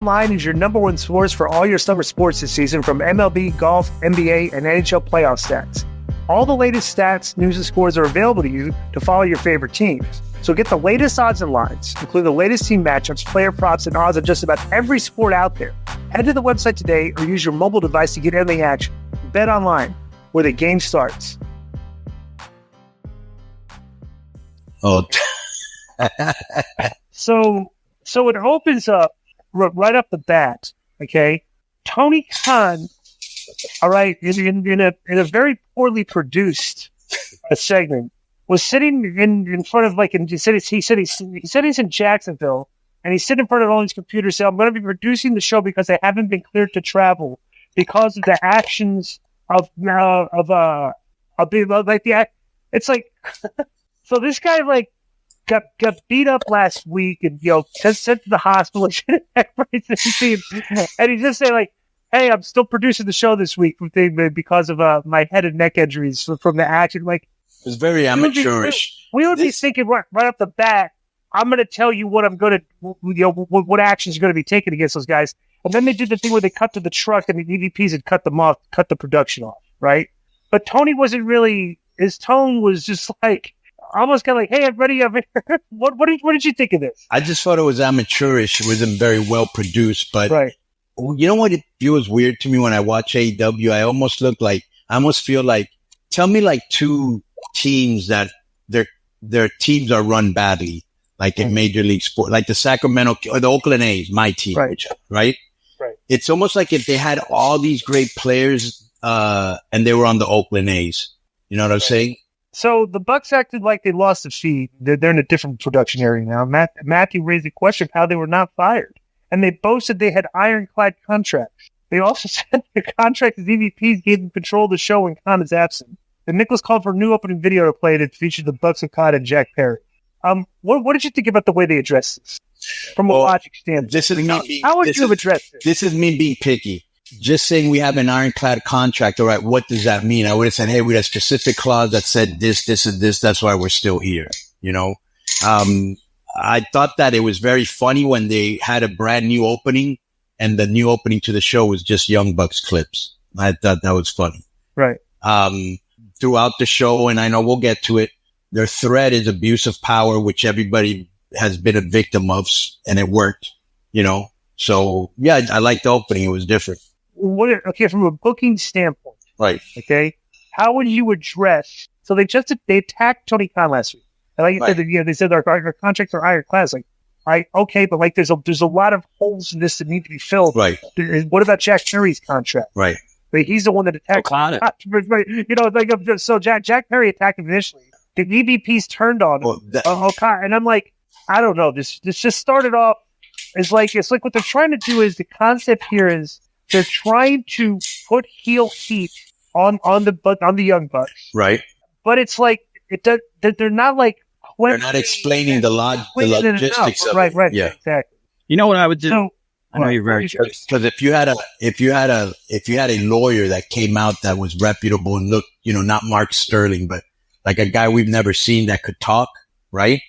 Online is your number one source for all your summer sports this season, from MLB, golf, NBA, and NHL playoff stats. All the latest stats, news, and scores are available to you to follow your favorite teams. So get the latest odds and lines, including the latest team matchups, player props, and odds on just about every sport out there. Head to the website today or use your mobile device to get in the action. Bet online, where the game starts. Oh, So it opens up right up the bat. Okay, Tony Khan. All right, in a very poorly produced segment, was sitting in front of he said he's in Jacksonville, and he's sitting in front of all these computers saying, "I'm going to be producing the show because I haven't been cleared to travel because of the actions of it's like." So this guy got beat up last week and sent to the hospital and he's just saying "Hey, I'm still producing the show this week because of my head and neck injuries from the action." It's very amateurish. We would be thinking right off the bat, I'm going to tell you what I'm going to, what actions are going to be taken against those guys. And then they did the thing where they cut to the truck and the EVPs had cut them off, cut the production off, right? But Tony wasn't really. His tone was just almost kind of "Hey, I'm ready over here." What did you think of this? I just thought it was amateurish. It wasn't very well produced, but right. You know what? It feels weird to me when I watch AEW. I almost feel like, tell me two teams that their teams are run badly, in Major League Sport, like the Sacramento or the Oakland A's, my team, right? Right. It's almost like if they had all these great players, and they were on the Oakland A's. You know what I'm saying? So the Bucks acted like they lost the feed. They're in a different production area now. Matthew raised the question of how they were not fired, and they boasted they had ironclad contracts. They also said their contract as EVPs gave them control of the show when Khan is absent. The Nicholas called for a new opening video to play that featured the Bucks of Konnan and Jack Perry. What did you think about the way they addressed this from a logic standpoint? How would you have addressed this? This is me being picky. Just saying we have an ironclad contract. All right, what does that mean? I would have said, hey, we had a specific clause that said this, this, and this. That's why we're still here. I thought that it was very funny when they had a brand new opening, and the new opening to the show was just Young Bucks clips. I thought that was funny. Right. Throughout the show, and I know we'll get to it, their threat is abuse of power, which everybody has been a victim of, and it worked, So, yeah, I liked the opening. It was different. From a booking standpoint, right? Okay, how would you address? So they attacked Tony Khan last week, and you said, they said our contracts are ironclad. Okay, but there's a lot of holes in this that need to be filled. Right. What about Jack Perry's contract? Right. He's the one that attacked. So Jack Perry attacked him initially. The EVPs turned on him. And I'm I don't know. This just started off. It's like what they're trying to do is the concept here is they're trying to put heel heat on the Young Bucks, right? But it's they're not they're not explaining the logistics of it. Right, yeah, exactly. You know what I would do? So, I know you're very because if you had a lawyer that came out that was reputable and looked, not Mark Sterling, but like a guy we've never seen that could talk, right?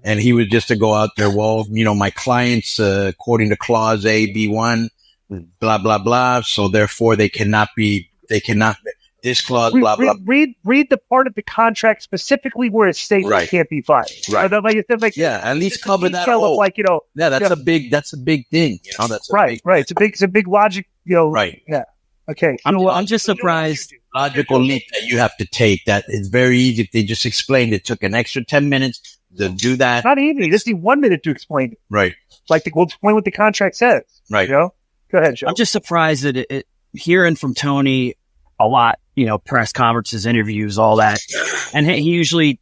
And he was just to go out there, well, my clients, according to clause A, B1, blah, blah, blah. So therefore they cannot, this clause, blah, blah. Read the part of the contract specifically where it states it can't be fired. Right. At least cover that. That's a big thing. That's right. It's a big logic, Right. Yeah. Okay. I'm just surprised. Logical leap that you have to take. That is very easy. If they just explained it, took an extra 10 minutes to do that. It's not easy. Just need 1 minute to explain it. Right. We'll explain what the contract says. Right. Go ahead, Joe. I'm just surprised that hearing from Tony a lot, press conferences, interviews, all that. And he usually,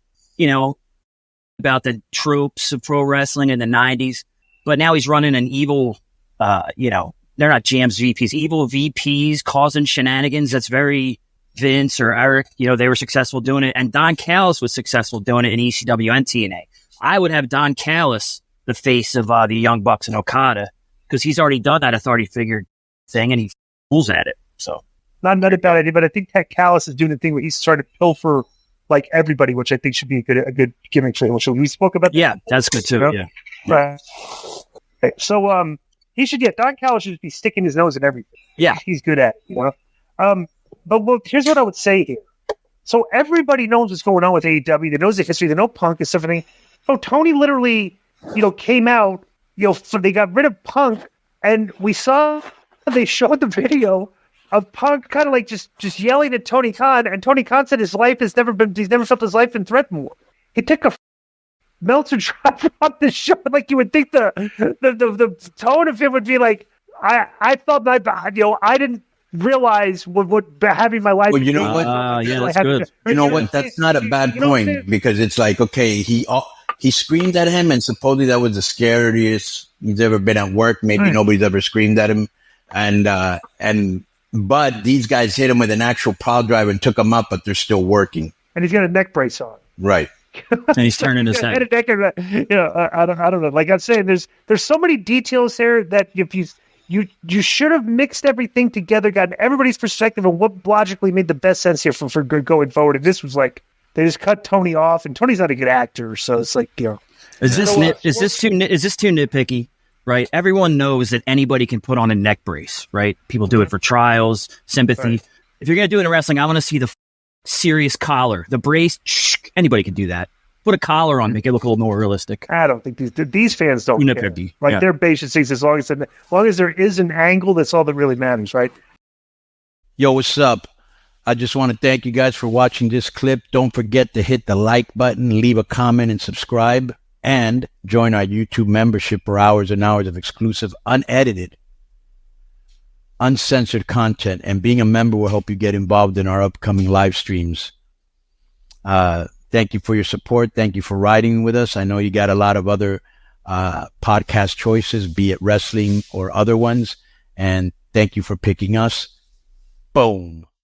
about the tropes of pro wrestling in the 90s. But now he's running an evil, they're not GMs, VPs, evil VPs causing shenanigans. That's very Vince or Eric, they were successful doing it. And Don Callis was successful doing it in ECW and TNA. I would have Don Callis, the face of the Young Bucks and Okada, because he's already done that authority figure thing and he fools at it. So not a bad idea, but I think Ted Callis is doing the thing where he's starting to pilfer everybody, which I think should be a good gimmick for him. So we spoke about that. Yeah, that's good too. Yeah. Right. Okay. So Don Callis should be sticking his nose in everything. Yeah. He's good at it, But look, here's what I would say here. So everybody knows what's going on with AEW. They knows the history. They know Punk and stuff. So Tony literally, came out, they got rid of Punk, and they showed the video of Punk kind of like just yelling at Tony Khan, and Tony Khan said he's never felt his life in threat more. He took a Meltzer drop on the show, like you would think the tone of it would be like, I thought I didn't realize what having my life. Well, you know what? Yeah, that's good. You know what? That's not a bad point, because it's like, okay, he screamed at him, and supposedly that was the scariest he's ever been at work. Maybe nobody's ever screamed at him, but these guys hit him with an actual pile driver and took him up, but they're still working. And he's got a neck brace on. Right. And he's turning his head. I don't know. Like I'm saying, there's so many details there that if you should have mixed everything together, gotten everybody's perspective on what logically made the best sense here for going forward. And this was like they just cut Tony off, and Tony's not a good actor, so it's like Is this too nitpicky? Right? Everyone knows that anybody can put on a neck brace. Right? People do it for trials, sympathy. Right. If you're gonna do it in wrestling, I want to see the serious collar, the brace. Anybody can do that. Put a collar on, make it look a little more realistic. I don't think these fans don't care. Like their basic things, as long as there is an angle, that's all that really matters, right? Yo, what's up? I just want to thank you guys for watching this clip. Don't forget to hit the like button, leave a comment, and subscribe, and join our YouTube membership for hours and hours of exclusive, unedited, uncensored content. And being a member will help you get involved in our upcoming live streams. Thank you for your support. Thank you for riding with us. I know you got a lot of other podcast choices, be it wrestling or other ones. And thank you for picking us. Boom.